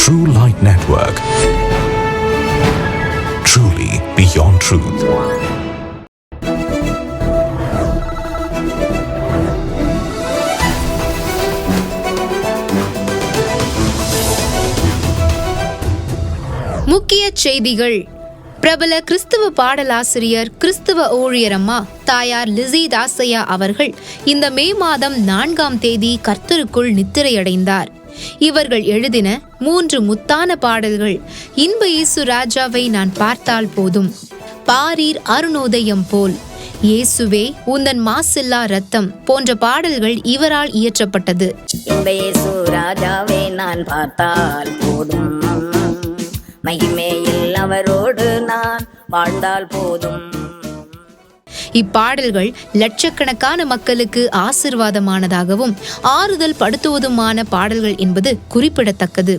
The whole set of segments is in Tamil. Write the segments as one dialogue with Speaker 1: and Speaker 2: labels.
Speaker 1: True Light Network. Truly beyond truth.
Speaker 2: முக்கிய செய்திகள். பிரபல கிறிஸ்தவ பாடலாசிரியர், கிறிஸ்தவ ஊழியரம்மா தாயார் லிஸி தாசையா அவர்கள் இந்த மே மாதம் 4ஆம் தேதி கர்த்தருக்குள் நித்திரையடைந்தார். இவர்கள் எழுதின 3 முத்தான பாடல்கள் இன்ப இயேசு ராஜாவை நான் பார்த்தால் போதும், பாரீர் அருணோதயம் போல், இயேசுவே உந்தன் மாசில்லா ரத்தம் போன்ற பாடல்கள் இவரால் இயற்றப்பட்டது.
Speaker 3: இன்ப இயேசு ராஜாவை நான் பார்த்தால் போதும், மகிமையில் அவரோடு நான் வாழ்ந்தால் போதும்.
Speaker 2: இப்பாடல்கள் லட்சக்கணக்கான மக்களுக்கு ஆசிர்வாதமானதாகவும் ஆறுதல் படுத்துவதுமான பாடல்கள் என்பது குறிப்பிடத்தக்கது.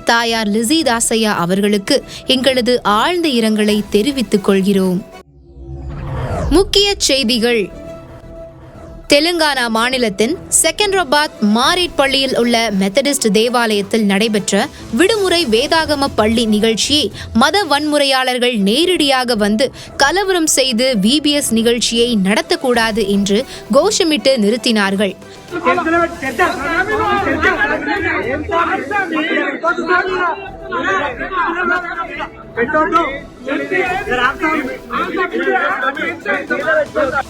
Speaker 2: தாயார் லிஸி தாசையா அவர்களுக்கு எங்களது ஆழ்ந்த இரங்கலை தெரிவித்துக் கொள்கிறோம். முக்கிய செய்திகள். தெலுங்கானா மாநிலத்தின் செகந்திராபாத் மாரேட் பள்ளியில் உள்ள மெத்தடிஸ்ட் தேவாலயத்தில் நடைபெற்ற விடுமுறை வேதாகம பள்ளி நிகழ்ச்சியை மத வன்முறையாளர்கள் நேரடியாக வந்து கலவரம் செய்து VBS நிகழ்ச்சியை நடத்தக்கூடாது என்று கோஷமிட்டு நிறுத்தினார்கள்.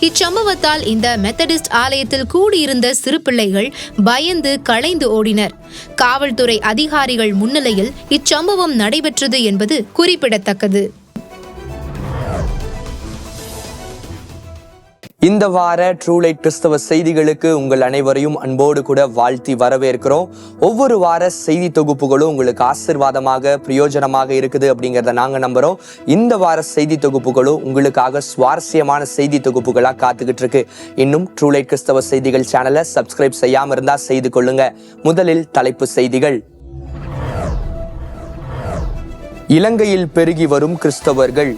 Speaker 2: இச்சம்பவத்தால் இந்த மெத்தடிஸ்ட் ஆலயத்தில் கூடியிருந்த சிறு பிள்ளைகள் பயந்து கலைந்து ஓடினர். காவல்துறை அதிகாரிகள் முன்னிலையில் இச்சம்பவம் நடைபெற்றது என்பது குறிப்பிடத்தக்கது.
Speaker 4: இந்த வார ட்ரூ லைட் கிறிஸ்தவ செய்திகளுக்கு உங்கள் அனைவரையும் அன்போடு கூட வாழ்த்தி வரவேற்கிறோம். ஒவ்வொரு வார செய்தி தொகுப்புகளும் உங்களுக்கு ஆசீர்வாதமாக பிரயோஜனமாக இருக்குது அப்படிங்கிறத நாங்கள் நம்புகிறோம். இந்த வார செய்தி தொகுப்புகளும் உங்களுக்காக சுவாரஸ்யமான செய்தி தொகுப்புகளாக காத்துக்கிட்டு இருக்கு. இன்னும் ட்ரூ லைட் கிறிஸ்தவ செய்திகள் சேனலை சப்ஸ்கிரைப் செய்யாமல் இருந்தால் செய்து கொள்ளுங்க. முதலில் தலைப்பு செய்திகள். இலங்கையில் பெருகி வரும் கிறிஸ்தவர்கள்.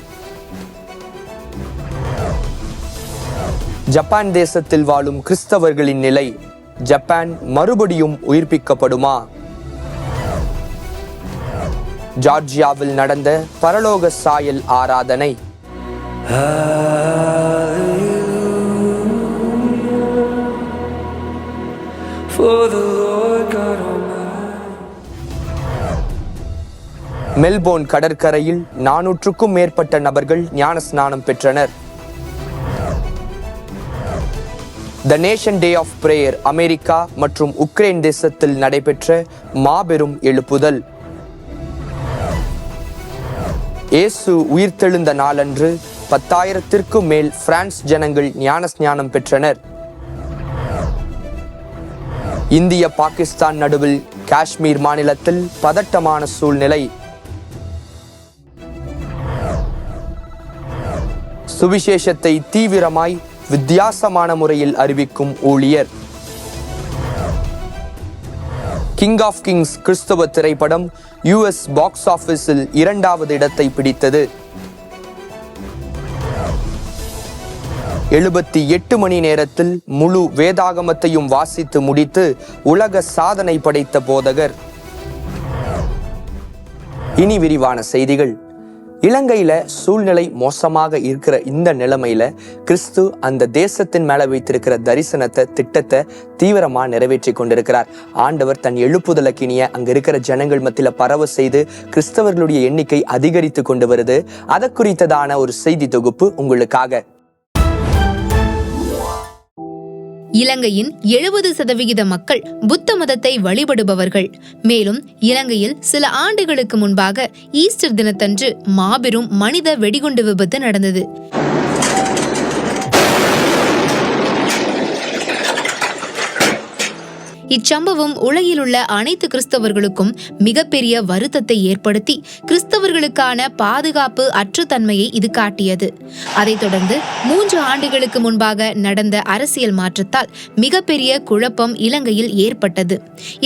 Speaker 4: ஜப்பான் தேசத்தில் வாழும் கிறிஸ்தவர்களின் நிலை. ஜப்பான் மறுபடியும் உயிர்ப்பிக்கப்படுமா? ஜார்ஜியாவில் நடந்த பரலோக சாயல் ஆராதனை. மெல்போர்ன் கடற்கரையில் 400க்கும் மேற்பட்ட நபர்கள் ஞான ஸ்நானம் பெற்றனர். The nation day of prayer America மற்றும் உக்ரைன் தேசத்தில் நடைபெற்ற மாபெரும் எழுப்புதல். இயேசு உயிர்த்தெழுந்த நாளன்று 10,000க்கும் மேல் பிரான்ஸ் ஜனங்கள் ஞான ஸ்நானம் பெற்றனர். இந்திய பாகிஸ்தான் நடுவில் காஷ்மீர் மாநிலத்தில் பதட்டமான சூழ்நிலை. சுவிசேஷத்தை தீவிரமாய் வித்தியாசமான முறையில் அறிவிக்கும் ஊழியர். கிங் ஆஃப் கிங்ஸ் கிறிஸ்தவ திரைப்படம் US பாக்ஸ் ஆபீஸில் 2வது இடத்தை பிடித்தது. 78 மணி நேரத்தில் முழு வேதாகமத்தையும் வாசித்து முடித்து உலக சாதனை படைத்த போதகர். இனி விரிவான செய்திகள். இலங்கையில சூழ்நிலை மோசமாக இருக்கிற இந்த நிலைமையில கிறிஸ்து அந்த தேசத்தின் மேல வைத்திருக்கிற தரிசனத்தை, திட்டத்தை தீவிரமா நிறைவேற்றி கொண்டிருக்கிறார். ஆண்டவர் தன் எழுப்புதலக்கினிய அங்க இருக்கிற ஜனங்கள் மத்தியில பரவ செய்து கிறிஸ்தவர்களுடைய எண்ணிக்கை அதிகரித்து கொண்டு வருது. அதை குறித்ததான ஒரு செய்தி தொகுப்பு உங்களுக்காக.
Speaker 2: இலங்கையின் 70% மக்கள் புத்த மதத்தை வழிபடுபவர்கள். மேலும் இலங்கையில் சில ஆண்டுகளுக்கு முன்பாக ஈஸ்டர் தினத்தன்று மாபெரும் மனித வெடிகுண்டு விபத்து நடந்தது. இச்சம்பவம் உலகில் உள்ள அனைத்து கிறிஸ்தவர்களுக்கும் மிகப்பெரிய வருத்தத்தை ஏற்படுத்தி கிறிஸ்தவர்களுக்கான பாதுகாப்பு அற்ற தன்மையை இது காட்டியது. அதைத் தொடர்ந்து 3 ஆண்டுகளுக்கு முன்பாக நடந்த அரசியல் மாற்றத்தால் மிகப்பெரிய குழப்பம் இலங்கையில் ஏற்பட்டது.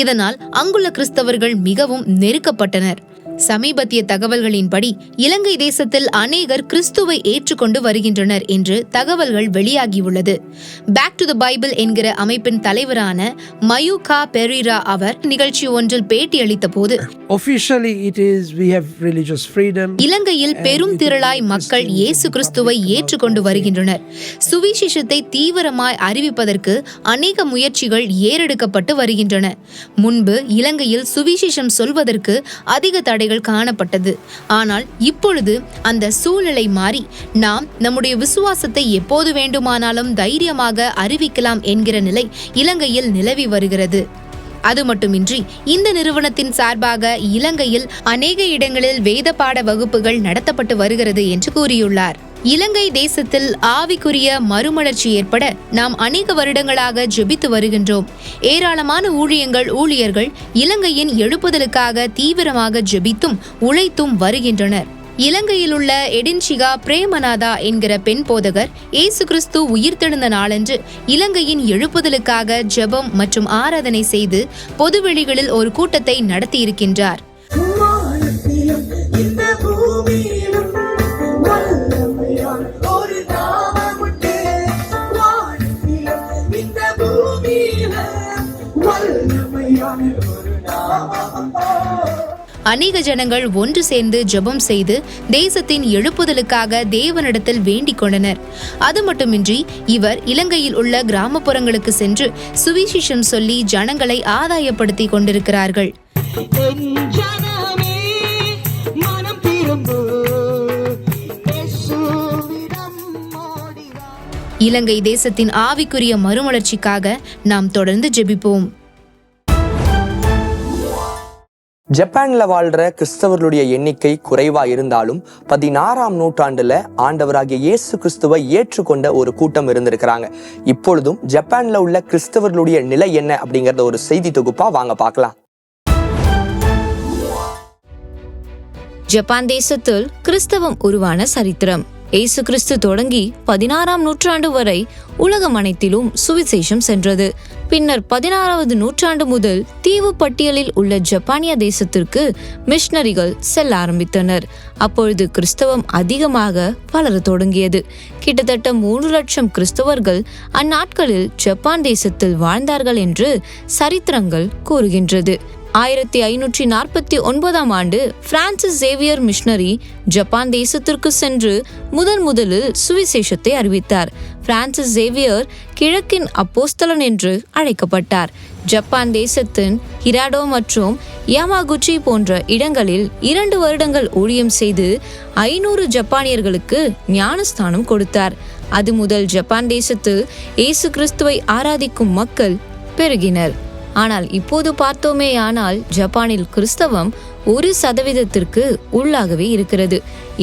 Speaker 2: இதனால் அங்குள்ள கிறிஸ்தவர்கள் மிகவும் நெருக்கப்பட்டனர். சமீபத்திய தகவல்களின்படி இலங்கை தேசத்தில் அநேகர் கிறிஸ்துவை ஏற்றுக்கொண்டு வருகின்றனர் என்று தகவல்கள் வெளியாகியுள்ளது. பேக் டு த பைபிள் என்கிற அமைப்பின் தலைவரான மயூகா பெரீரா அவர் நிகழ்ச்சி ஒன்றில் பேட்டியளித்த போது, இலங்கையில் பெரும் திரளாய் மக்கள் இயேசு கிறிஸ்துவை ஏற்றுக்கொண்டு வருகின்றனர். சுவிசேஷத்தை தீவிரமாய் அறிவிப்பதற்கு அநேக முயற்சிகள் ஏறெடுக்கப்பட்டு வருகின்றன. முன்பு இலங்கையில் சுவிசேஷம் சொல்வதற்கு அதிக தடைகள் காணப்பட்டது. ஆனால் இப்பொழுது அந்த சூழ்நிலை மாறி நாம் நம்முடைய விசுவாசத்தை எப்போது வேண்டுமானாலும் தைரியமாக அறிவிக்கலாம் என்கிற நிலை இலங்கையில் நிலவி வருகிறது. அது மட்டுமின்றி இந்த நிறுவனத்தின் சார்பாக இலங்கையில் அநேக இடங்களில் வேத பாட வகுப்புகள் நடத்தப்பட்டு வருகிறது என்று கூறியுள்ளார். இலங்கை தேசத்தில் ஆவிக்குரிய மறுமலர்ச்சி ஏற்பட நாம் அநேக வருடங்களாக ஜெபித்து வருகின்றோம். ஏராளமான ஊழியர்கள் இலங்கையின் எழுப்புதலுக்காக தீவிரமாக ஜெபித்தும் உழைத்தும் வருகின்றனர். இலங்கையில் உள்ள எடின்சிகா பிரேமநாதா என்கிற பெண் போதகர் இயேசு கிறிஸ்து உயிர்த்தெழுந்த நாளன்று இலங்கையின் எழுப்புதலுக்காக ஜெபம் மற்றும் ஆராதனை செய்து பொதுவெளிகளில் ஒரு கூட்டத்தை நடத்தியிருக்கின்றார். அநேக ஜனங்கள் ஒன்று சேர்ந்து ஜெபம் செய்து தேசத்தின் எழுப்புதலுக்காக தேவனிடத்தில் வேண்டிக் கொண்டனர். அது மட்டுமின்றி இவர் இலங்கையில் உள்ள கிராமப்புறங்களுக்கு சென்று சுவிசேஷம் சொல்லி ஜனங்களை ஆதாயப்படுத்தி கொண்டிருக்கிறார்கள். இலங்கை தேசத்தின் ஆவிக்குரிய மறுமலர்ச்சிக்காக நாம் தொடர்ந்து ஜெபிப்போம்.
Speaker 4: ஜப்பான்ல வாழ்ற கிறிஸ்தவர்களுடைய எண்ணிக்கை குறைவா இருந்தாலும் 16ஆம் நூற்றாண்டுல ஆண்டவராகிய இயேசு கிறிஸ்துவை ஏற்றுக்கொண்ட ஒரு கூட்டம் இருந்திருக்கிறாங்க. இப்பொழுதும் ஜப்பான்ல உள்ள கிறிஸ்தவர்களுடைய நிலை என்ன அப்படிங்கறத ஒரு செய்தி தொகுப்பா வாங்க பார்க்கலாம்.
Speaker 5: ஜப்பான் தேசத்தில் கிறிஸ்தவம் உருவான சரித்திரம். இயேசு கிறிஸ்து தொடங்கி 16ஆம் நூற்றாண்டு வரை உலகம் அனைத்திலும் சுவிசேஷம் சென்றது. பின்னர் 16வது நூற்றாண்டு முதல் தீவு பட்டியலில் உள்ள ஜப்பானிய தேசத்திற்கு மிஷனரிகள் செல்ல ஆரம்பித்தனர். அப்பொழுது கிறிஸ்தவம் அதிகமாக வளர தொடங்கியது. கிட்டத்தட்ட 3 லட்சம் கிறிஸ்தவர்கள் அந்நாட்களில் ஜப்பான் தேசத்தில் வாழ்ந்தார்கள் என்று சரித்திரங்கள் கூறுகின்றது. 1549ஆம் ஆண்டு பிரான்சிஸ் சேவியர் மிஷனரி ஜப்பான் தேசத்திற்கு சென்று முதலில் சுவிசேஷத்தை அறிவித்தார். பிரான்சிஸ் சேவியர் கிழக்கின் அப்போஸ்தலன் என்று அழைக்கப்பட்டார். ஜப்பான் தேசத்தின் ஹிராடோ மற்றும் யாமாகுச்சி போன்ற இடங்களில் 2 வருடங்கள் ஊழியம் செய்து 500 ஜப்பானியர்களுக்கு ஞானஸ்தானம் கொடுத்தார். அது முதல் ஜப்பான் தேசத்தில் இயேசு கிறிஸ்துவை ஆராதிக்கும் மக்கள் பெருகினர். ஆனால் இப்போது பார்த்தோமேயானால் ஜப்பானில் கிறிஸ்தவம் 1% உள்ளாகவே இருக்கிறது.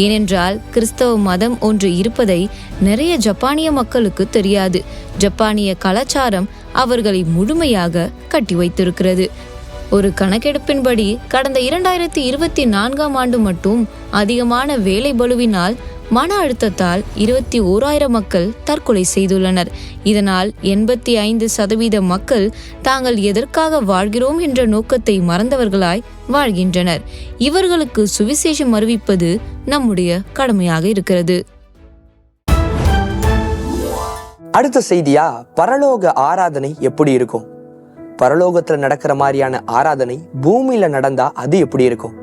Speaker 5: ஏனென்றால் கிறிஸ்தவ மதம் ஒன்று இருப்பதை நிறைய ஜப்பானிய மக்களுக்கு தெரியாது. ஜப்பானிய கலாச்சாரம் அவர்களை முழுமையாக கட்டி வைத்திருக்கிறது. ஒரு கணக்கெடுப்பின்படி கடந்த 2024ஆம் ஆண்டு மட்டும் அதிகமான வேலை பளுவினால் மன அழுத்தத்தால் 21,000 மக்கள் தற்கொலை செய்துள்ளனர். இதனால் 85% மக்கள் தாங்கள் எதற்காக வாழ்கிறோம் என்ற நோக்கத்தை மறந்தவர்களாய் வாழ்கின்றனர். இவர்களுக்கு சுவிசேஷம் அறிவிப்பது நம்முடைய கடமையாக இருக்கிறது.
Speaker 4: அடுத்த செய்தியா, பரலோக ஆராதனை எப்படி இருக்கும்? பரலோகத்துல நடக்கிற மாதிரியான ஆராதனை பூமியில நடந்தா அது எப்படி இருக்கும்?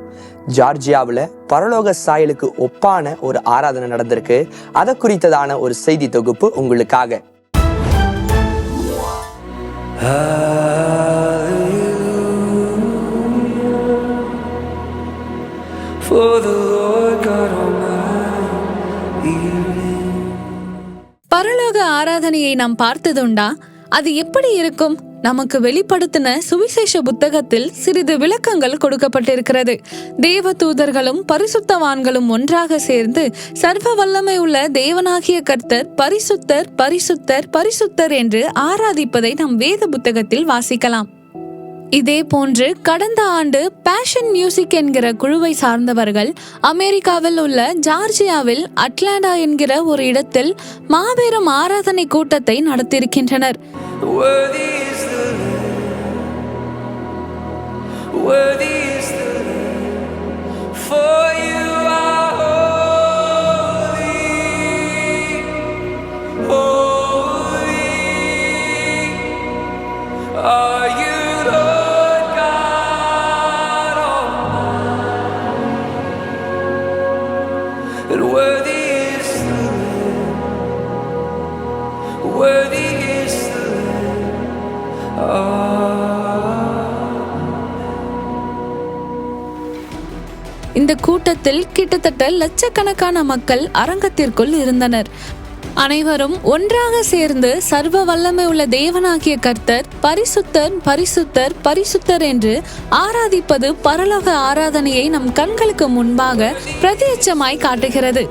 Speaker 4: ஜார்ஜியாவில் பரலோக சாயலுக்கு ஒப்பான ஒரு ஆராதனை நடந்திருக்கு. அதை குறித்ததான ஒரு செய்தி தொகுப்பு உங்களுக்காக.
Speaker 6: பரலோக ஆராதனையை நாம் பார்த்ததுண்டா? அது எப்படி இருக்கும்? நமக்கு வெளிப்படுத்தின சுவிசேஷ புத்தகத்தில் சிறிது விளக்கங்கள் கொடுக்கப்பட்டிருக்கிறது. தேவ தூதர்களும் பரிசுத்தவான்களும் ஒன்றாக சேர்ந்து சர்வ வல்லமை உள்ள தேவனாகிய கர்த்தர் பரிசுத்தர் பரிசுத்தர் பரிசுத்தர் என்று ஆராதிப்பதை நாம் வேத புத்தகத்தில் வாசிக்கலாம். இதே போன்று கடந்த ஆண்டு பேஷன் மியூசிக் என்கிற குழுவை சார்ந்தவர்கள் அமெரிக்காவில் உள்ள ஜார்ஜியாவில் அட்லாண்டா என்கிற ஒரு இடத்தில் மாபெரும் ஆராதனை கூட்டத்தை நடத்தியிருக்கின்றனர். இந்த கூட்டத்தில் கிட்டத்தட்ட லட்சக்கணக்கான மக்கள் அரங்கத்திற்குள் இருந்தனர். அனைவரும் ஒன்றாக சேர்ந்து சர்வ வல்லமை உள்ள தேவனாகிய கர்த்தர் பரிசுத்தர் பரிசுத்தர் பரிசுத்தர் என்று ஆராதிப்பது பரலோக ஆராதனையை நம் கண்களுக்கு முன்பாக பிரத்யட்சமாய் காட்டுகிறது.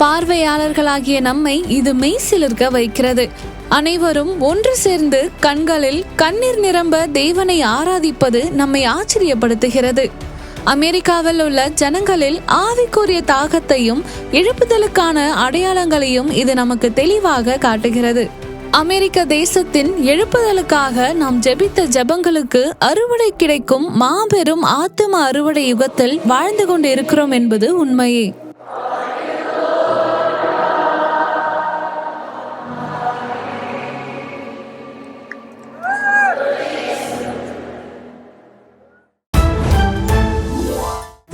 Speaker 6: பார்வையாளர்களாகிய நம்மை இது மெய்சிலிர்க்க வைக்கிறது. அனைவரும் ஒன்று சேர்ந்து கண்களில் கண்ணீர் நிரம்ப தேவனை ஆராதிப்பது நம்மை ஆச்சரியப்படுத்துகிறது. அமெரிக்காவில் உள்ள ஜனங்களில் ஆவிக்குரிய தாகத்தையும் எழுப்புதலுக்கான அடையாளங்களையும் இது நமக்கு தெளிவாக காட்டுகிறது. அமெரிக்க தேசத்தின் எழுப்புதலுக்காக நாம் ஜெபித்த ஜெபங்களுக்கு அறுவடை கிடைக்கும் மாபெரும் ஆத்தும அறுவடை யுகத்தில் வாழ்ந்து கொண்டு இருக்கிறோம் என்பது உண்மையே.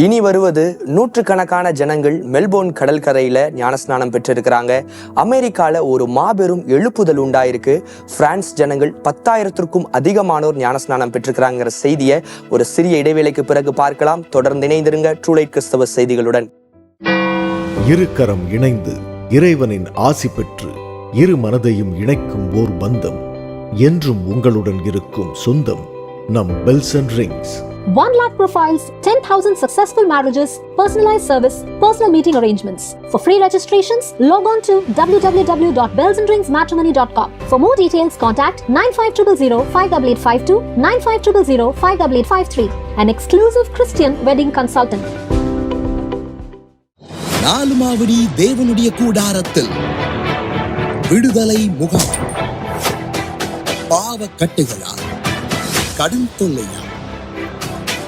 Speaker 4: இனி வருவது நூற்றுக்கணக்கான ஜனங்கள் மெல்போர்ன் கடற்கரையில ஞானஸ்நானம் பெற்றிருக்கிறாங்க. அமெரிக்கால ஒரு மாபெரும் எழுப்புதல் உண்டாயிருக்கு. பிரான்ஸ் ஜனங்கள் 10,000க்கும் அதிகமானோர் ஞானஸ்நானம் பெற்றிருக்கிறாங்கிற செய்தியை ஒரு சிறிய இடைவேளைக்கு பிறகு பார்க்கலாம். தொடர்ந்து இணைந்திருங்க ட்ரூ லைட் கிறிஸ்தவ செய்திகளுடன்.
Speaker 7: இருகரம் இணைந்து இறைவனின் ஆசி பெற்று இரு மனதையும் இணைக்கும் ஓர் பந்தம் என்றும் உங்களுடன் இருக்கும் சொந்தம் நம் பெல்சன் rings.
Speaker 8: 1 lakh profiles, 10,000 successful marriages, personalized service, personal meeting arrangements. For free registrations, log on to www.belsandringsmatrimony.com. For more details, contact 9500 5852, 9500 5853, an exclusive Christian wedding consultant.
Speaker 9: Nalumavadi தேவனுடைய கூடாரத்தில் விடுதலை முகாம். பாவ கட்டுகளா, கடும் தொல்லையா,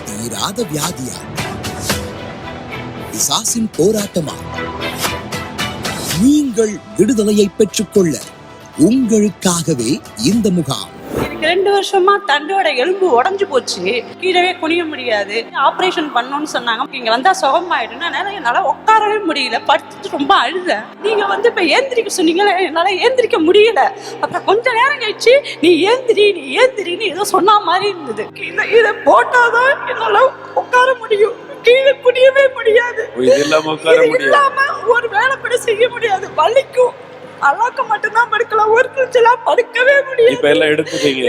Speaker 9: தீராத வியாதியா, பிசாசின் போராட்டமா, நீங்கள் விடுதலையை பெற்றுக்கொள்ள உங்களுக்காகவே இந்த முகாம்.
Speaker 10: 2 வருஷமா தண்டோட எலும்பு உடஞ்சு போச்சு, கீழவே குனிய முடியாது, ஆபரேஷன் பண்ணணும்னு சொன்னாங்க. இங்க வந்தா சுகமாயிடும்னா என்னால உட்காரவே முடியல, படுத்துட்டு ரொம்ப அழுத. நீங்க இப்ப ஏந்திரிக்க சொன்னீங்களே, என்னால ஏந்திரிக்க முடியல. அப்புறம் கொஞ்ச நேரம் கழிச்சு நீ ஏந்திரின்னு ஏதோ சொன்ன மாதிரி இருந்தது. இதை போட்டாதான் என்னால உட்கார முடியும், கீழே குனியவே முடியாது, இல்லாம ஒரு வேலை கூட செய்ய முடியாது, வலிக்கும். அல்லாக்க மட்டும்தான் படுக்கலாம், ஒரு குளிச்செல்லாம் படுக்கவே முடியாது.
Speaker 11: இப்ப எல்லாம் எடுத்துட்டீங்க.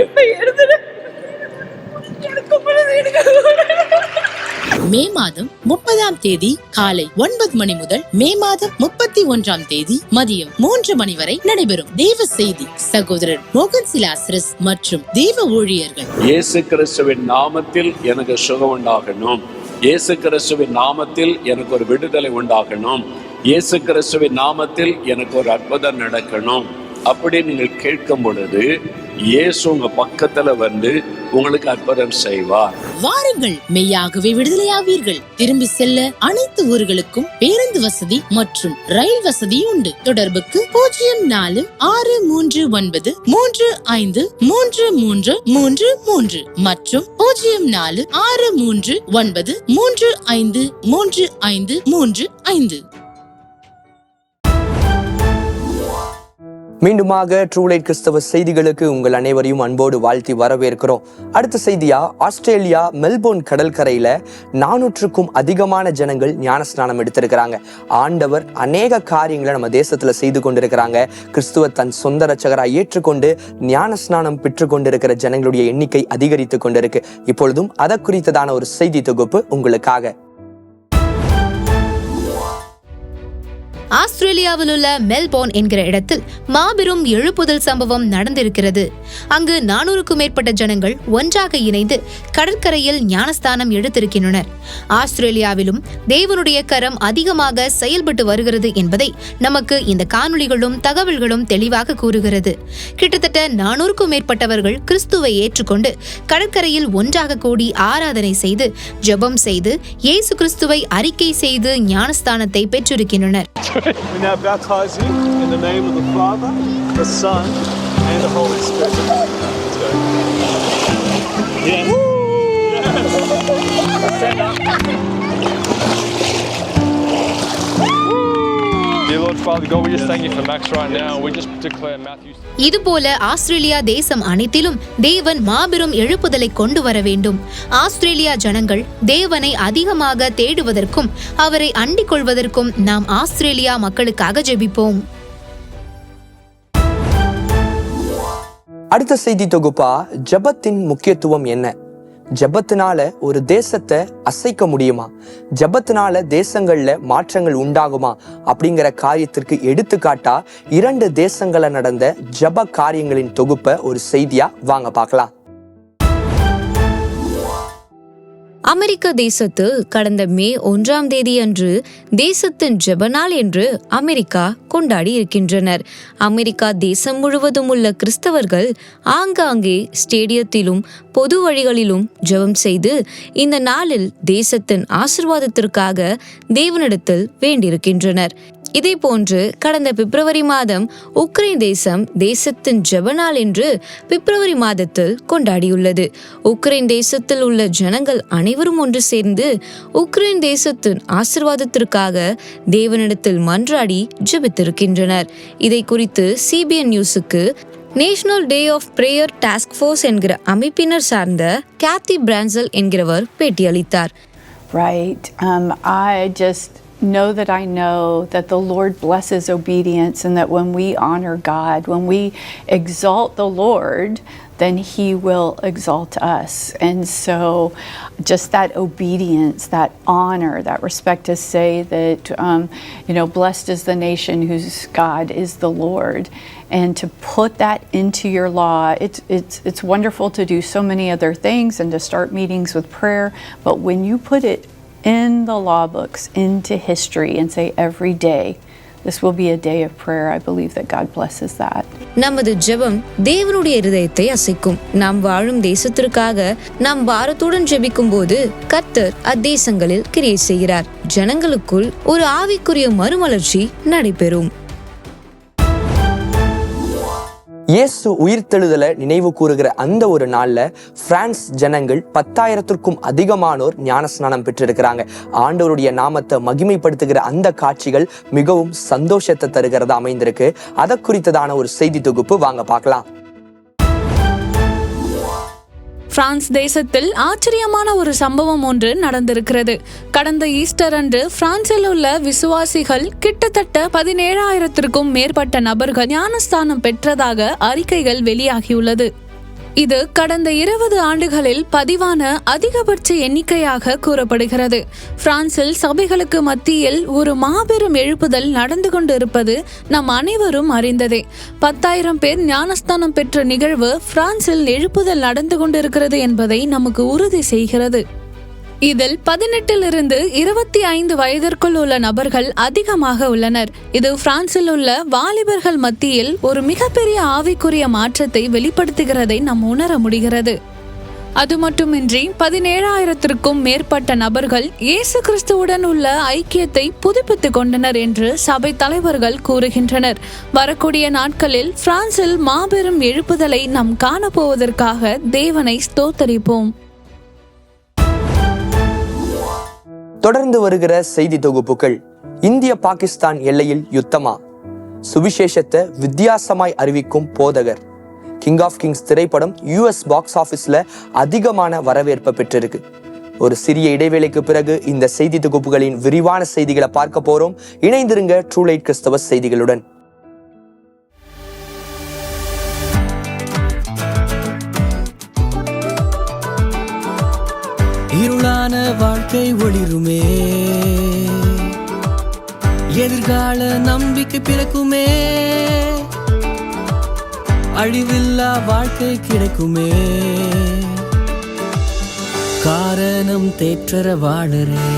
Speaker 12: மே மாதம் 30ஆம் தேதி காலை 9 மணி முதல் மே மாதம் 31ஆம் தேதி மதியம் 3 மணி வரை நடைபெறும் தேவ செய்தி சகோதரர் மோகன் சிலாசரஸ் மற்றும் தேவ ஊழியர்கள்.
Speaker 11: இயேசு கிறிஸ்துவின் நாமத்தில் எனக்கு சுகம் உண்டாகணும், இயேசு கிறிஸ்துவின் நாமத்தில் எனக்கு ஒரு விடுதலை உண்டாகணும், இயேசு கிறிஸ்துவின் நாமத்தில் எனக்கு ஒரு அற்புதம் நடக்கணும் அப்படி நீங்கள் கேட்கும் பொழுது இயேசு உங்க பக்கத்துல வந்து உங்களுக்கு அற்புதம் செய்வார்.
Speaker 12: வாருங்கள், மெய்யாகவே விடுதலையாவீர்கள். திரும்பி செல்ல அனைத்து ஊர்களுக்கும் பேருந்து வசதி மற்றும் ரயில் வசதி உண்டு. தொடர்புக்கு 0466353333 மற்றும் 0463935335.
Speaker 4: மீண்டுமாக ட்ரூ லைட் கிறிஸ்தவ செய்திகளுக்கு உங்கள் அனைவரையும் அன்போடு வாழ்த்தி வரவேற்கிறோம். அடுத்த செய்தியா, ஆஸ்திரேலியா மெல்போர்ன் கடற்கரையில 400க்கும் அதிகமான ஜனங்கள் ஞானஸ்நானம் எடுத்திருக்கிறாங்க. ஆண்டவர் அநேக காரியங்களை நம்ம தேசத்துல செய்து கொண்டிருக்கிறாங்க. கிறிஸ்துவ தன் சொந்த ரட்சகராய் ஏற்றுக்கொண்டு ஞானஸ்நானம் பெற்று கொண்டிருக்கிற ஜனங்களுடைய எண்ணிக்கை அதிகரித்து கொண்டிருக்கு. இப்பொழுதும் அதை குறித்ததான ஒரு செய்தி தொகுப்பு உங்களுக்காக.
Speaker 2: ஆஸ்திரேலியாவில் உள்ள மெல்போர்ன் என்கிற இடத்தில் மாபெரும் எழுப்புதல் சம்பவம் நடந்திருக்கிறது. அங்கு 400க்கும் மேற்பட்ட ஜனங்கள் ஒன்றாக இணைந்து கடற்கரையில் ஞானஸ்தானம் எடுத்திருக்கின்றனர். ஆஸ்திரேலியாவிலும் தேவனுடைய கரம் அதிகமாக செயல்பட்டு வருகிறது என்பதை நமக்கு இந்த காணொளிகளும் தகவல்களும் தெளிவாக கூறுகிறது. கிட்டத்தட்ட 400க்கும் மேற்பட்டவர்கள் கிறிஸ்துவை ஏற்றுக்கொண்டு கடற்கரையில் ஒன்றாக கூடி ஆராதனை செய்து ஜெபம் செய்து இயேசு கிறிஸ்துவை அறிக்கை செய்து ஞானஸ்தானத்தை பெற்றிருக்கின்றனர்.
Speaker 13: We now baptize you in the name of the Father, the Son, and the Holy Spirit. Let's go. Yeah. Stand up. Dear Lord Father God, we just thank you for Max right now. We just declare Matthew.
Speaker 2: இதுபோல ஆஸ்திரேலியா தேசம் அனைத்திலும் தேவன் மாபெரும் எழுப்புதலை கொண்டு வர வேண்டும். ஆஸ்திரேலியா ஜனங்கள் தேவனை அதிகமாக தேடுவதற்கும் அவரை அண்டிக் கொள்வதற்கும் நாம் ஆஸ்திரேலியா மக்களுக்காக ஜெபிப்போம்.
Speaker 4: அடுத்த செய்தி தொகுப்பா, ஜெபத்தின் முக்கியத்துவம் என்ன? ஜெபத்தினால ஒரு தேசத்தை அசைக்க முடியுமா? ஜெபத்தினால தேசங்கள்ல மாற்றங்கள் உண்டாகுமா? அப்படிங்கிற காரியத்திற்கு எடுத்துக்காட்டா 2 தேசங்கள்ல நடந்த ஜெப காரியங்களின் தொகுப்பை ஒரு செய்தியா வாங்க பார்க்கலாம்.
Speaker 5: அமெரிக்க தேசத்தில் கடந்த மே 1ஆம் தேதி அன்று தேசத்தின் ஜெப நாள் என்று அமெரிக்கா கொண்டாடி இருக்கின்றனர். அமெரிக்கா தேசம் முழுவதும் உள்ள கிறிஸ்தவர்கள் ஆங்காங்கே ஸ்டேடியத்திலும் பொது வழிகளிலும் ஜெபம் செய்து இந்த நாளில் தேசத்தின் ஆசீர்வாதத்திற்காக தேவனிடத்தில் வேண்டியிருக்கின்றனர். இதே போன்று கடந்த பிப்ரவரி மாதம் உக்ரைன் தேசம் தேசத்தின் ஜெப நாள் என்று பிப்ரவரி மாதத்தில் கொண்டாடியுள்ளது. உக்ரைன் தேசத்தில் உள்ள ஜனங்கள் அனைவரும் ஒன்று சேர்ந்து உக்ரைன் தேசத்தின் ஆசீர்வாதத்திற்காக தேவனிடத்தில் மன்றாடி ஜெபித்திருக்கின்றனர். இதை குறித்து CBN நியூஸுக்கு national day of prayer task force என்கிற அமைப்பினர் சார்ந்த Ketti பிரான்சல் என்கிறவர் பேட்டியளித்தார்.
Speaker 14: Right. I just know that the Lord blesses obedience, and that when we honor God, when we exalt the Lord, then He will exalt us. And so just that obedience, that honor, that respect to say that, blessed is the nation whose God is the Lord. And to put that into your law, it's wonderful to do so many other things and to start meetings with prayer, but when you put it in the law books, into history, and say every day, this will be a day of prayer, I believe that God blesses that.
Speaker 5: நமது ஜெபம் தேவனுடைய இருதயத்தை அசைக்கும். நாம் வாழும் தேசத்திற்காக நாம் பாரத்துடன் ஜெபிக்கும் போது கர்த்தர் அத்தேசங்களில் கிரியை செய்கிறார். ஜனங்களுக்குள் ஒரு ஆவிக்குரிய மறுமலர்ச்சி நடைபெறும்.
Speaker 4: இயேசு உயிர்த்தெழுதலை நினைவு கூறுகிற அந்த ஒரு நாள்ல பிரான்ஸ் ஜனங்கள் 10,000க்கும் அதிகமானோர் ஞானஸ்நானம் பெற்றிருக்கிறாங்க. ஆண்டவருடைய நாமத்தை மகிமைப்படுத்துகிற அந்த காட்சிகள் மிகவும் சந்தோஷத்தை தருகிறதா அமைந்திருக்கு. அதை குறித்ததான ஒரு செய்தி தொகுப்பு வாங்க பார்க்கலாம்.
Speaker 6: பிரான்ஸ் தேசத்தில் ஆச்சரியமான ஒரு சம்பவம் ஒன்று நடந்திருக்கிறது. கடந்த ஈஸ்டர் அன்று பிரான்சில் உள்ள விசுவாசிகள் கிட்டத்தட்ட 17,000க்கும் மேற்பட்ட நபர்கள் ஞானஸ்தானம் பெற்றதாக அறிக்கைகள் வெளியாகியுள்ளது. இது கடந்த 20 ஆண்டுகளில் பதிவான அதிகபட்ச எண்ணிக்கையாக கூறப்படுகிறது. பிரான்சில் சபைகளுக்கு மத்தியில் ஒரு மாபெரும் எழுப்புதல் நடந்து கொண்டிருப்பது நம் அனைவரும் அறிந்ததே. 10,000 பேர் ஞானஸ்தானம் பெற்ற நிகழ்வு பிரான்சில் எழுப்புதல் நடந்து கொண்டிருக்கிறது என்பதை நமக்கு உறுதி செய்கிறது. இதில் 18 25 வயதிற்குள் உள்ள நபர்கள் அதிகமாக உள்ளனர். இது பிரான்சில் உள்ள வாலிபர்கள் மத்தியில் ஒரு மிகப்பெரிய ஆவிக்குரிய மாற்றத்தை வெளிப்படுத்துகிறதை நாம் உணர முடிகிறது. அது மட்டுமின்றி 17,000க்கும் மேற்பட்ட நபர்கள் இயேசு கிறிஸ்துவுடன் உள்ள ஐக்கியத்தை புதுப்பித்துக் கொண்டனர் என்று சபை தலைவர்கள் கூறுகின்றனர். வரக்கூடிய நாட்களில் பிரான்சில் மாபெரும் எழுப்புதலை நாம் காணப்போவதற்காக தேவனை ஸ்தோத்தரிப்போம்.
Speaker 4: தொடர்ந்து வருகிற செய்தி தொகுப்புகள். இந்திய பாகிஸ்தான் எல்லையில் யுத்தமா? சுவிசேஷத்தை வித்தியாசமாய் அறிவிக்கும் போதகர். கிங் ஆஃப் கிங்ஸ் திரைப்படம் US பாக்ஸ் ஆபீஸ்ல அதிகமான வரவேற்பை பெற்றிருக்கு. ஒரு சிறிய இடைவேளைக்கு பிறகு இந்த செய்தி தொகுப்புகளின் விரிவான செய்திகளை பார்க்க போறோம். இணைந்திருங்க ட்ரூ லைட் கிறிஸ்தவ செய்திகளுடன்.
Speaker 15: இருளான வாழ்க்கை ஒளிருமே, எதிர்கால நம்பிக்கை பிறக்குமே, அழிவில்லா வாழ்க்கை கிடைக்குமே, காரணம் தேற்றற வாழறே.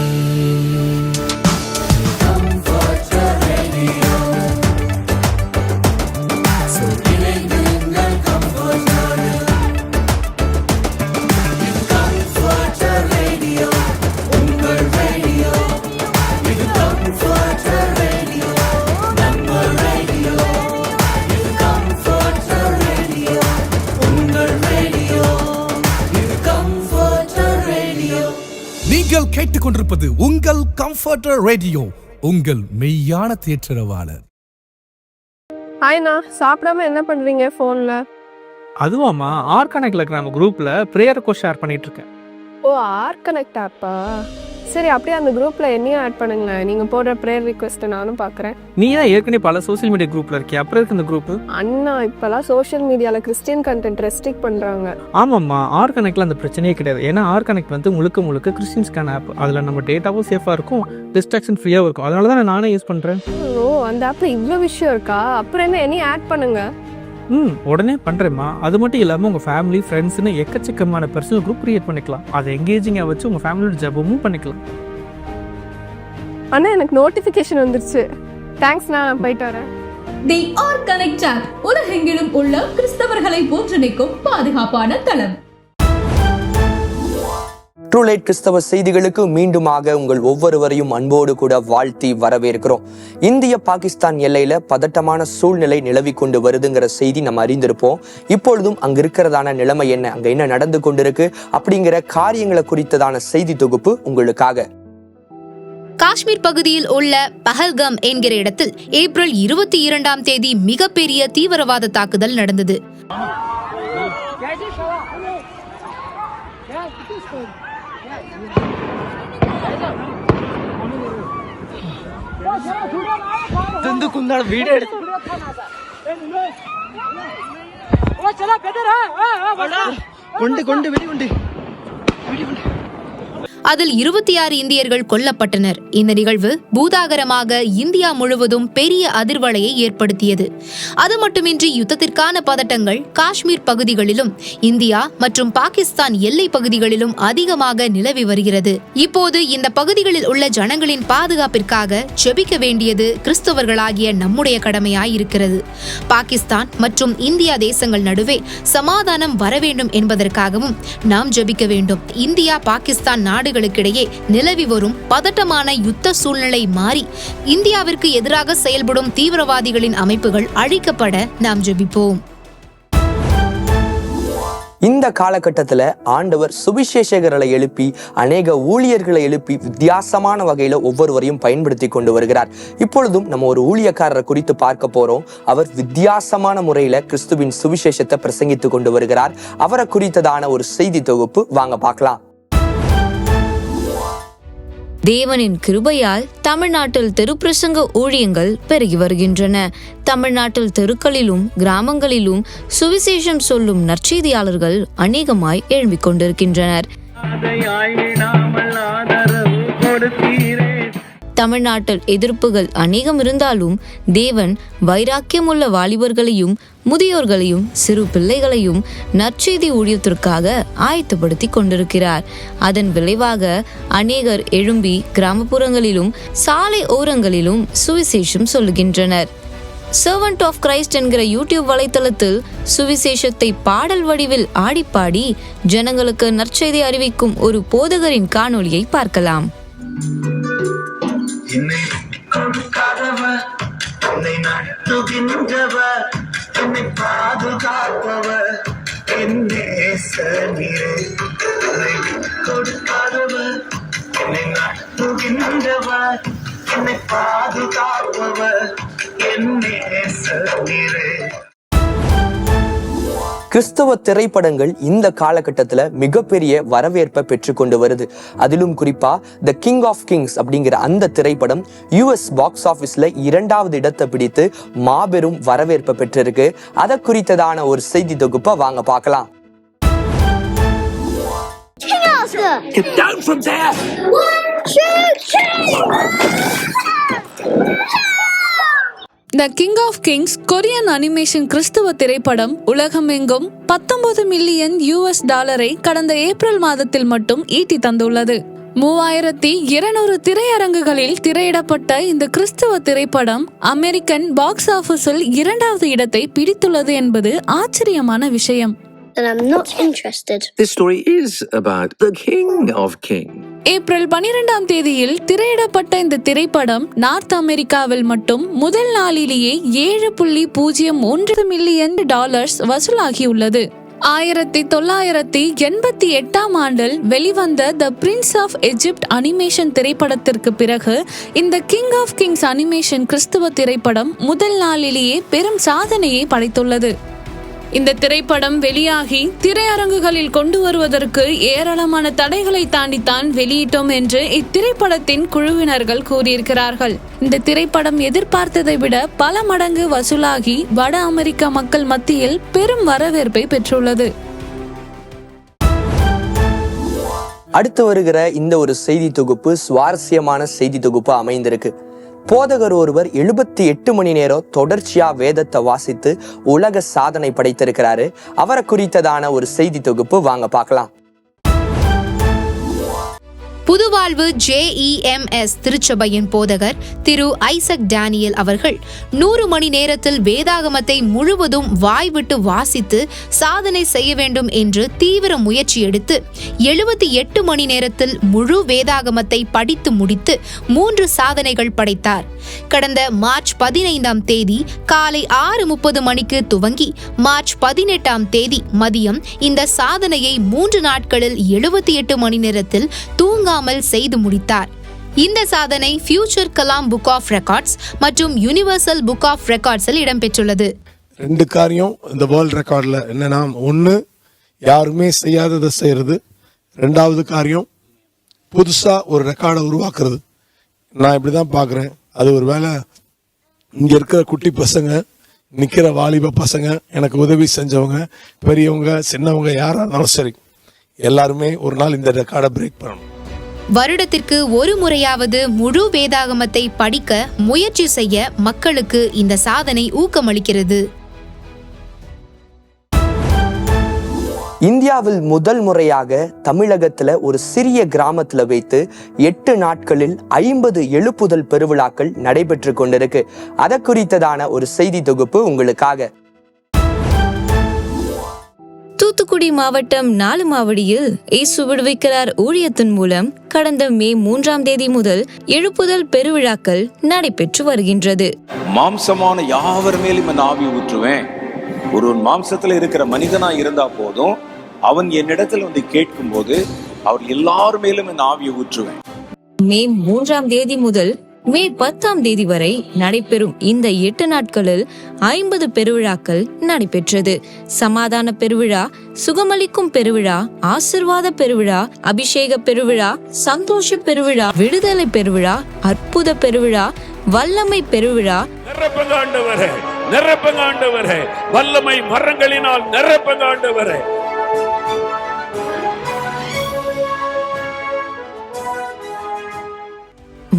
Speaker 16: நீங்கள் கேட்டுக்கொண்டிருப்பது உங்கள் கம்ஃபர்டர் ரேடியோ, உங்கள் மெய்யான தேற்றரவாளர்.
Speaker 17: ஹாய்ண்ணா, சாப்பிடாம என்ன பண்றீங்க போன்ல?
Speaker 18: அதுவாமா, ஆர் கனெக்ட்ல இருக்கிற நம்ம குரூப்ல ப்ரேயர் கோர்ஸ் ஷேர் பண்ணிட்டு இருக்கேன்.
Speaker 17: ஓ, ஆர் கனெக்ட் ஆப்பா. சரி, அப்படியே அந்த குரூப்ல என்னையும் ஆட் பண்ணுங்களேன். நீங்க போடுற ப்ரேயர் ரிக்வெஸ்ட் நானும் பாக்குறேன்.
Speaker 18: நீ தான் ஏற்கனவே பல சோஷியல் மீடியா குரூப்ல இருக்கியா, அப்புறம் இருக்கு இந்த குரூப்?
Speaker 17: அண்ணா, இப்பெல்லாம் சோஷியல் மீடியால கிறிஸ்டியன் கண்டென்ட் ரெஸ்ட்ரிக்ட் பண்றாங்க.
Speaker 18: ஆமாம்மா, ஆர் கனெக்ட்ல அந்த பிரச்சனையே கிடையாது. ஏன்னா ஆர் கனெக்ட் வந்து முழுக்க முழுக்க கிறிஸ்டியன்ஸ்கான ஆப். அதுல நம்ம டேட்டாவும் சேஃபா இருக்கும், டிஸ்ட்ராக்ஷன் ஃப்ரீயா இருக்கும். அதனால தான் நானே யூஸ் பண்றேன்.
Speaker 17: ஓ, அந்த ஆப்ல இவ்வளவு விஷயம் இருக்கா? அப்புறம் என்ன, என்னையும் ஆட் பண்ணுங்க.
Speaker 18: உடனே பண்றேம்மா. அது மட்டும் இல்லாம உங்க ஃபேமிலி ஃப்ரெண்ட்ஸ்னு எக்கச்சக்கமான பர்சனல் குரூப் கிரியேட் பண்ணிக்கலாம். அதை எங்கேஜிங்கா வச்சு உங்க ஃபேமிலியோட ஜபமும் பண்ணிக்கலாம்.
Speaker 17: அண்ணா, எனக்கு நோட்டிபிகேஷன் வந்துருச்சு. தேங்க்ஸ், நான் போயிட்டு வரேன்.
Speaker 19: தி ஆர் கனெக்ட் ஆப் உலகெங்கிலும் உள்ள கிறிஸ்தவர்களை ஒன்றிணைக்கும் பாதுகாப்பான தளம்.
Speaker 4: ட்ரூலைட் கிறிஸ்தவ செய்திகளுக்கு மீண்டுமாக உங்கள் ஒவ்வொருவரையும் அன்போடு கூட வாழ்த்தி வரவேற்கிறோம். இந்திய பாகிஸ்தான் எல்லையில பதட்டமான சூழ்நிலை நிலவி கொண்டு வருதுங்கிற செய்தி நம்ம அறிந்திருப்போம். இப்பொழுதும் அங்க இருக்கிறதான நிலைமை என்ன, அங்க என்ன நடந்து கொண்டிருக்கு அப்படிங்கிற காரியங்களை குறித்ததான செய்தி தொகுப்பு உங்களுக்காக.
Speaker 2: காஷ்மீர் பகுதியில் உள்ள பஹல்காம் என்கிற இடத்தில் ஏப்ரல் 22 மிகப்பெரிய தீவிரவாத தாக்குதல் நடந்தது. அதில் 26 இந்தியர்கள் கொல்லப்பட்டனர். இந்த நிகழ்வு பூதாகரமாக இந்தியா முழுவதும் பெரிய அதிர்வலையை ஏற்படுத்தியது. அது மட்டுமின்றி யுத்தத்திற்கான பதட்டங்கள் காஷ்மீர் பகுதிகளிலும் இந்தியா மற்றும் பாகிஸ்தான் எல்லை பகுதிகளிலும் அதிகமாக நிலவி வருகிறது. இப்போது இந்த பகுதிகளில் உள்ள ஜனங்களின் பாதுகாப்பிற்காக ஜெபிக்க வேண்டியது கிறிஸ்தவர்களாகிய நம்முடைய கடமையாய் இருக்கிறது. பாகிஸ்தான் மற்றும் இந்தியா தேசங்கள் நடுவே சமாதானம் வர வேண்டும் என்பதற்காகவும் நாம் ஜெபிக்க வேண்டும். இந்தியா பாகிஸ்தான் நாடுகளுக்கிடையே நிலவி வரும் பதட்டமான யுத்த சூழ்நிலை மாறி இந்தியாவிற்கு எதிராக செயல்படும் தீவிரவாதிகளின் அமைப்புகள் அழிக்கப்பட நாம் ஜெபிப்போம்.
Speaker 4: இந்த காலகட்டத்தில் ஆண்டவர் சுவிசேஷகர்களை எழுப்பி அநேக ஊழியர்களை எழுப்பி வித்தியாசமான வகையில் ஒவ்வொருவரையும் பயன்படுத்தி கொண்டு வருகிறார். இப்பொழுதும் நம்ம ஒரு ஊழியக்காரரை குறித்து பார்க்க போறோம். அவர் வித்தியாசமான முறையில் கிறிஸ்துவின் சுவிசேஷத்தை பிரசங்கித்து கொண்டு வருகிறார். அவரை குறித்ததான ஒரு செய்தி தொகுப்பு வாங்க பார்க்கலாம்.
Speaker 5: தேவனின் கிருபையால் தமிழ்நாட்டில் தெருப்பிரசங்க ஊழியங்கள் பெருகி வருகின்றன. தமிழ்நாட்டில் தெருக்களிலும் கிராமங்களிலும் சுவிசேஷம் சொல்லும் நற்செய்தியாளர்கள் அநேகமாய் எழும்பிக் கொண்டிருக்கின்றனர். தமிழ்நாட்டில் எதிர்ப்புகள் அநேகம் இருந்தாலும் தேவன் வைராக்கியமுள்ள வாலிபர்களையும் முதியோர்களையும் சிறு பிள்ளைகளையும் நற்செய்தி ஊழியத்திற்காக ஆயத்தப்படுத்தி கொண்டிருக்கிறார். அதன் விளைவாக அநேகர் எழும்பி கிராமப்புறங்களிலும் சாலை ஓரங்களிலும் சுவிசேஷம் சொல்லுகின்றனர். சர்வன்ட் ஆஃப் கிரைஸ்ட் என்கிற யூடியூப் வலைத்தளத்தில் சுவிசேஷத்தை பாடல் வடிவில் ஆடிப்பாடி ஜனங்களுக்கு நற்செய்தி அறிவிக்கும் ஒரு போதகரின் காணொளியை பார்க்கலாம்.
Speaker 20: என்னை கொடுக்காதவர், என்னை நடத்துகின்றவர், என்னை பாதுகாப்பவர், என் நேசரே. என்னை கொடுக்காதவர், என்னை நடத்துகின்றவர், என்னை பாதுகாப்பவர், என் நேசரே.
Speaker 4: கிறிஸ்தவ திரைப்படங்கள் இந்த காலகட்டத்தில் மிகப்பெரிய வரவேற்பை பெற்றுக்கொண்டு வருது. அதிலும் குறிப்பா த கிங் ஆஃப் கிங்ஸ் அப்படிங்கிற அந்த திரைப்படம் US பாக்ஸ் ஆஃபீஸ்ல 2வது இடத்தை பிடித்து மாபெரும் வரவேற்பை பெற்றிருக்கு. அதை குறித்ததான ஒரு செய்தி தொகுப்பை வாங்க பார்க்கலாம்.
Speaker 20: Get down from there! 1, 2, 3!
Speaker 6: The king of kings Korean animation கிறிஸ்துவ திரைப்படம் உலகமெங்கும் 19 மில்லியன் US$ கடந்த ஏப்ரல் மாதத்தில் மட்டும் ஈட்டி தந்துள்ளது. 3200 திரையரங்குகளில் திரையிடப்பட்ட இந்த கிறிஸ்துவ திரைப்படம் அமெரிக்கன் பாக்ஸ் ஆபீஸில் 2வது இடத்தை பிடித்துள்ளது என்பது ஆச்சரியமான விஷயம்.
Speaker 21: I'm not interested. This story is about the King of Kings.
Speaker 6: April 12ஆம் தேதியில் திரையிடப்பட்ட இந்த திரைப்படம் நார்த் அமெரிக்காவில் மட்டும் முதல் நாளிலேயே $7.01 மில்லியன் வசூலாகியுள்ளது. 1988ஆம் ஆண்டில் வெளிவந்த the prince of Egypt animation திரைப்படத்திற்கு பிறகு இந்த கிங் ஆஃப் கிங்ஸ் அனிமேஷன் கிறிஸ்துவ திரைப்படம் முதல் நாளிலேயே பெரும் சாதனையை படைத்துள்ளது. இந்த திரைப்படம் வெளியாகி திரையரங்குகளில் கொண்டு வருவதற்கு ஏராளமான தடைகளை தாண்டித்தான் வெளியிட்டோம் என்று இத்திரைப்படத்தின் குழுவினர்கள் கூறியிருக்கிறார்கள். இந்த திரைப்படம் எதிர்பார்த்ததை விட பல மடங்கு வசூலாகி வட அமெரிக்க மக்கள் மத்தியில் பெரும் வரவேற்பை பெற்றுள்ளது.
Speaker 4: அடுத்து வருகிற இந்த ஒரு செய்தி தொகுப்பு சுவாரஸ்யமான செய்தி தொகுப்பு அமைந்திருக்கு. போதகர் ஒருவர் 78 மணி நேரம் தொடர்ச்சியா வேதத்தை வாசித்து உலக சாதனை படைத்திருக்கிறாரு. அவரை குறித்ததான ஒரு செய்தி தொகுப்பு வாங்க பார்க்கலாம்.
Speaker 2: புதுவாழ்வு JEMS திருச்சபையின் போதகர் திரு ஐசக் டேனியல் அவர்கள் 100 மணி நேரத்தில் வேதாகமத்தை முழுவதும் வாய்விட்டு வாசித்து சாதனை செய்ய வேண்டும் என்று தீவிர முயற்சி எடுத்து 78 மணி நேரத்தில் முழு வேதாகமத்தை படித்து முடித்து 3 சாதனைகள் படைத்தார். கடந்த மார்ச் 15ஆம் தேதி காலை 6:30 மணிக்கு துவங்கி மார்ச் 18ஆம் தேதி மதியம் இந்த சாதனையை 3 நாட்களில் 78 மணி நேரத்தில் தூங்காமல் செய்து முடித்தார். இந்த சாதனை future Kalam book of records மற்றும் யுனிவர்சல் புக் ஆஃப் ரெக்கார்ட்ஸில் இடம்பெற்றுள்ளது.
Speaker 22: 2 காரியம் இந்த வேர்ல்ட் ரெக்கார்டில் என்னன்னா, 1 யாருமே செய்யாததை செய்யறது, 2வது காரியம் புதுசா ஒரு ரெக்கார்டை உருவாக்குறது. நான் இப்படிதான் பார்க்குறேன். அது ஒரு வேளை இங்க இருக்கிற குட்டி பசங்க, நிக்கிற வாலிப பசங்க, எனக்கு உதவி செஞ்சவங்க, பெரியவங்க, சின்னவங்க யாரா இருந்தாலும் சரி, எல்லாருமே ஒரு நாள் இந்த ரெக்கார்டை பிரேக் பண்ணணும்.
Speaker 2: வருடத்திற்கு ஒரு முறையாவது முழு வேதாகமத்தை படிக்க முயற்சி செய்ய மக்களுக்கு இந்த சாதனை ஊக்கமளிக்கிறது.
Speaker 4: இந்தியாவில் முதல் முறையாக தமிழகத்துல ஒரு சிறிய கிராமத்துல வைத்து 8 நாட்களில் 50 எழுப்புதல் பெருவிழாக்கள் நடைபெற்று கொண்டிருக்கு. அதை குறித்ததான ஒரு செய்தி தொகுப்பு உங்களுக்காக.
Speaker 5: தூத்துக்குடி மாவட்டம் 4 மாவடியில் இயேசு விடுவிக்கிறார் ஊழியத்தின் மூலம் கடந்த மே 3ஆம் தேதி முதல் எழுப்புதல் பெருவிழாக்கள் நடைபெற்று வருகின்றது.
Speaker 23: மாம்சமான யாவர் மேலும் என் ஆவி ஊற்றுவேன். ஒரு மாம்சத்துல இருக்கிற மனிதனா இருந்தா போதும், அவன் என்னிடத்துல வந்து கேட்கும் போது அவர் எல்லார் மேலும் என் ஆவியை ஊற்றுவேன்.
Speaker 5: மே 3ஆம் தேதி முதல் மே 10ஆம் தேதி வரை நடைபெறும் இந்த 8 நாட்களில் 50 பெருவிழாக்கள் நடைபெற்றது. சமாதான பெருவிழா, சுகமளிக்கும் பெருவிழா, ஆசிர்வாத பெருவிழா, அபிஷேக பெருவிழா, சந்தோஷ பெருவிழா, விடுதலை பெருவிழா, அற்புத பெருவிழா, வல்லமை பெருவிழா,
Speaker 11: நிரப்பங்காண்டவரே, வல்லமை மரங்களினால் நிரப்பங்காண்டவரே.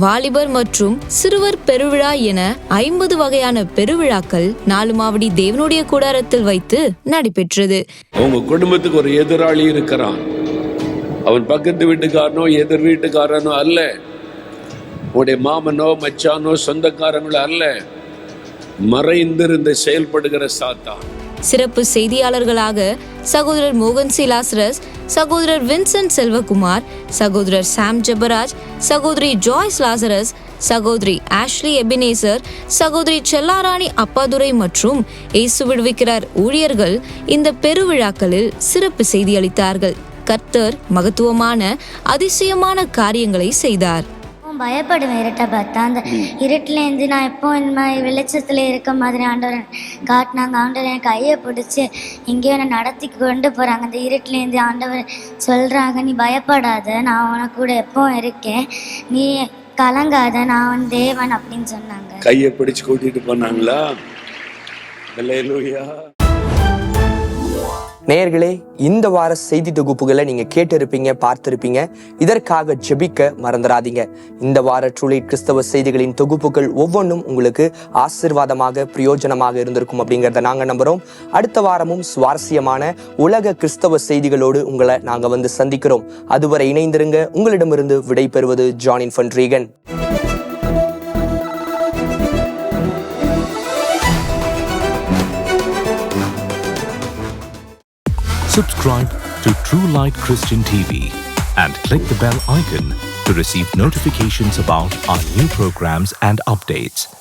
Speaker 5: வாலிபர் மற்றும் சிறுவர் பெருவிழா என 50 வகையான பெருவிழாக்கள் 4 மாவடி தேவனுடைய கூடாரத்தில் வைத்து நடைபெற்றது.
Speaker 11: உங்க குடும்பத்துக்கு ஒரு எதிராளி இருக்கிறான். அவன் பக்கத்து வீட்டுக்காரனோ எதிர் வீட்டுக்காரனோ அல்ல, உடைய மாமனோ மச்சானோ சொந்தக்காரங்களோ அல்ல, மறைந்திருந்து செயல்படுகிற சாத்தான்.
Speaker 5: சிறப்பு செய்தியாளர்களாக சகோதரர் மோகன் சி லாசரஸ், சகோதரர் வின்சென்ட் செல்வகுமார், சகோதரர் சாம் ஜெபராஜ், சகோதரி ஜாய்ஸ் லாசரஸ், சகோதரி ஆஷ்லி எபினேசர், சகோதரி செல்லாராணி அப்பாதுரை மற்றும் இயேசு விடுவிக்கிறார் ஊழியர்கள் இந்த பெருவிழாக்களில் சிறப்பு செய்தி அளித்தார்கள். கர்த்தர் மகத்துவமான அதிசயமான காரியங்களை செய்தார்.
Speaker 24: பயப்படுவேன் இருட்டை பார்த்தா. அந்த இருட்டிலேருந்து நான் எப்போ இந்த மாதிரி வெளிச்சத்தில் இருக்க மாதிரி ஆண்டவர் காட்டினாங்க. ஆண்டவர் என் கையை பிடிச்சி எங்கேயோ என்னை நடத்தி கொண்டு போகிறாங்க. அந்த இருட்டிலேருந்து ஆண்டவர் சொல்கிறாங்க, நீ பயப்படாத, நான் உனக்கு கூட எப்போ இருக்கேன், நீ கலங்காத, நான் தேவன் அப்படின்னு சொன்னாங்க.
Speaker 11: கையை பிடிச்சு கூட்டிட்டு போனாங்களா? அல்லேலூயா.
Speaker 4: நேயர்களே, இந்த வார செய்தி தொகுப்புகளை நீங்க கேட்டிருப்பீங்க, பார்த்திருப்பீங்க. இதற்காக ஜெபிக்க மறந்துடாதீங்க. இந்த வார ட்ரூலைட் கிறிஸ்தவ செய்திகளின் தொகுப்புகள் ஒவ்வொன்றும் உங்களுக்கு ஆசீர்வாதமாக பிரயோஜனமாக இருந்திருக்கும் அப்படிங்கிறத நாங்க நம்புறோம். அடுத்த வாரமும் சுவாரஸ்யமான உலக கிறிஸ்தவ செய்திகளோடு உங்களை நாங்க வந்து சந்திக்கிறோம். அதுவரை இணைந்திருங்க. உங்களிடமிருந்து விடை பெறுவது ஜானின் ஃபன் ரீகன்.
Speaker 1: Subscribe to True Light Christian TV and click the bell icon to receive notifications about our new programs and updates.